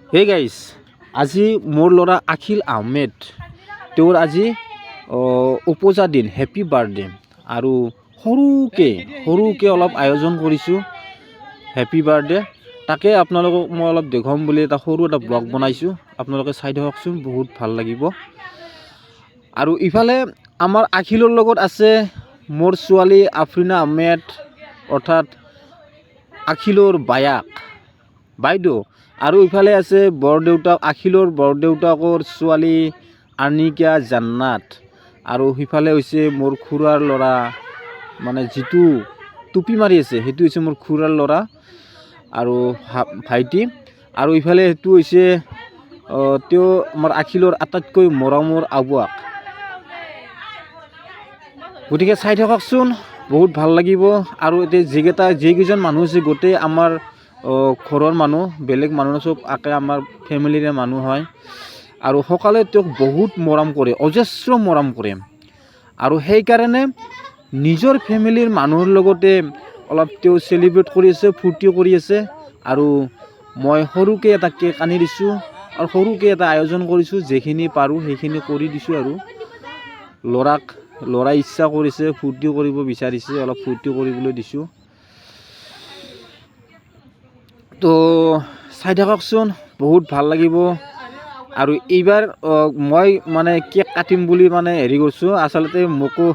Hey guys, আজি মোৰ ল'ৰা আখিল আহমেদ, তেওঁৰ আজি উপজা দিন, হেপী বাৰ্থডে। আৰু সৰুকৈ অলপ আয়োজন কৰিছোঁ হেপী বাৰ্থডে। তাকে আপোনালোকক মই অলপ দেখুৱাম বুলি সৰু এটা ব্লগ বনাইছোঁ, আপোনালোকে চাই থাককচোন, বহুত ভাল লাগিব। আৰু ইফালে আমাৰ আখিলৰ লগত আছে মোৰ ছোৱালী আফ্ৰিনা আহমেদ, অৰ্থাৎ আখিলৰ বাইদেউ। আৰু ইফালে আছে বৰদেউতাক, আখিলৰ বৰদেউতাকৰ ছোৱালী আনিকা জান্নাত। আৰু সিফালে হৈছে মোৰ খুৰাৰ ল'ৰা, মানে যিটো টুপি মাৰি আছে সেইটো হৈছে মোৰ খুৰাৰ ল'ৰা আৰু ভাইটি। আৰু ইফালে সেইটো হৈছে তেওঁ আমাৰ আখিলৰ আটাইতকৈ মৰমৰ আবুৱাক। গতিকে চাই থাককচোন, বহুত ভাল লাগিব। আৰু এতিয়া যিকেইজন মানুহ আছে গোটেই আমাৰ ঘৰৰ মানুহ, বেলেগ মানুহ চব আকে আমাৰ ফেমিলিৰে মানুহ হয়। আৰু সকলোৱে তেওঁক বহুত মৰম কৰে, অজস্ৰ মৰম কৰে। আৰু সেইকাৰণে নিজৰ ফেমিলিৰ মানুহৰ লগতে অলপ তেওঁ চেলিব্ৰেট কৰি আছে, ফূৰ্তি কৰি আছে। আৰু মই সৰুকৈ এটা কেক আনি দিছোঁ আৰু সৰুকৈ এটা আয়োজন কৰিছোঁ, যিখিনি পাৰোঁ সেইখিনি কৰি দিছোঁ। আৰু ল'ৰাই ইচ্ছা কৰিছে, ফূৰ্তি কৰিব বিচাৰিছে, অলপ ফূৰ্তি কৰিবলৈ দিছোঁ। তো চাই থাককচোন, বহুত ভাল লাগিব। আৰু এইবাৰ মই মানে কেক কাটিম বুলি মানে হেৰি কৰিছোঁ, আচলতে মোকো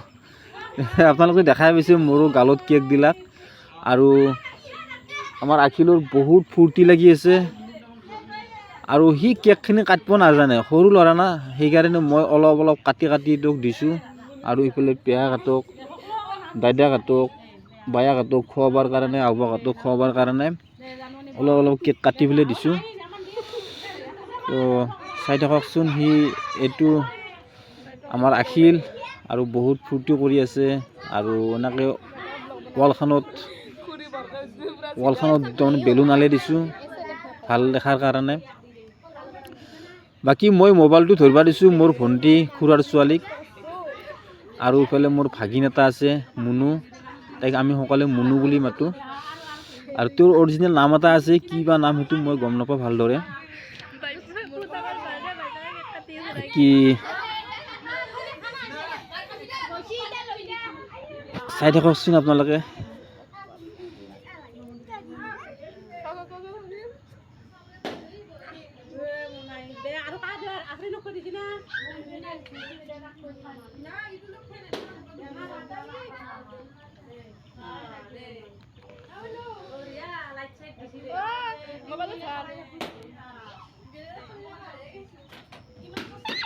আপোনালোকে দেখাই পাইছে মোৰো গালত কেক দিলাক। আৰু আমাৰ আখিলৰ বহুত ফূৰ্তি লাগি আছে। আৰু সি কেকখিনি কাটিব নাজানে, সৰু ল'ৰা না, সেইকাৰণে মই অলপ কাটি তোক দিছোঁ। আৰু ইফালে পেহা কাটক, দাদা কাটক, বায়া কাটক খোৱাবৰ কাৰণে, আহুৱা কাটক খোৱাবৰ কাৰণে অলপ কেক কাটি পেলাই দিছোঁ। তো চাই থাককচোন, এইটো আমাৰ আখিল আৰু বহুত ফূৰ্তি কৰি আছে। আৰু এনেকৈ ৱালখনত তাৰমানে বেলুন আলি দিছোঁ ভাল দেখাৰ কাৰণে। বাকী মই মোবাইলটো ধৰিব দিছোঁ মোৰ ভণ্টি খুৰাৰ ছোৱালীক। আৰু ইফালে মোৰ ভাগিন এটা আছে মুনু, তাইক আমি সকলোৱে মুনু বুলি মাতোঁ। আৰু তেওঁৰ অৰিজিনেল নাম এটা আছে, কি বা নাম সেইটো মই গম নাপাওঁ ভালদৰে। কি চাই থাককচোন আপোনালোকে।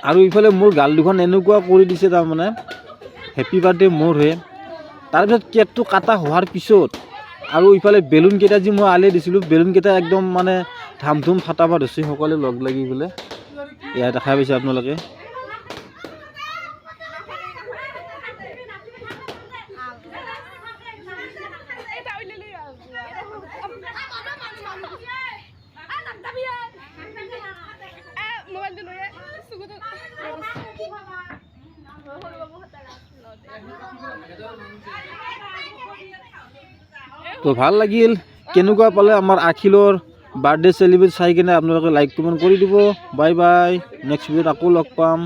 আৰু ইফালে মোৰ গাল দুখন এনেকুৱা কৰি দিছে, তাৰমানে হেপী বাৰ্থডে মোৰ হে। তাৰপিছত কেকটো কাটা হোৱাৰ পিছত আৰু ইফালে বেলুনকেইটা যি মই আলি দিছিলোঁ, বেলুনকেইটা একদম মানে ধাম ফাটাব ধৰিছে সকলোৱে লগ লাগি পেলাই। এয়া দেখা পাইছে আপোনালোকে। তো ভাল লাগিল। কেনেকুৱা পালে আমাৰ আখিলৰ বাৰ্থডে চেলিব্ৰেট চাই কিনে আপোনালোকে লাইক কমেণ্ট কৰি দিব। বাই বাই, নেক্সট ভিডিঅ'ত আকৌ লগ পাম।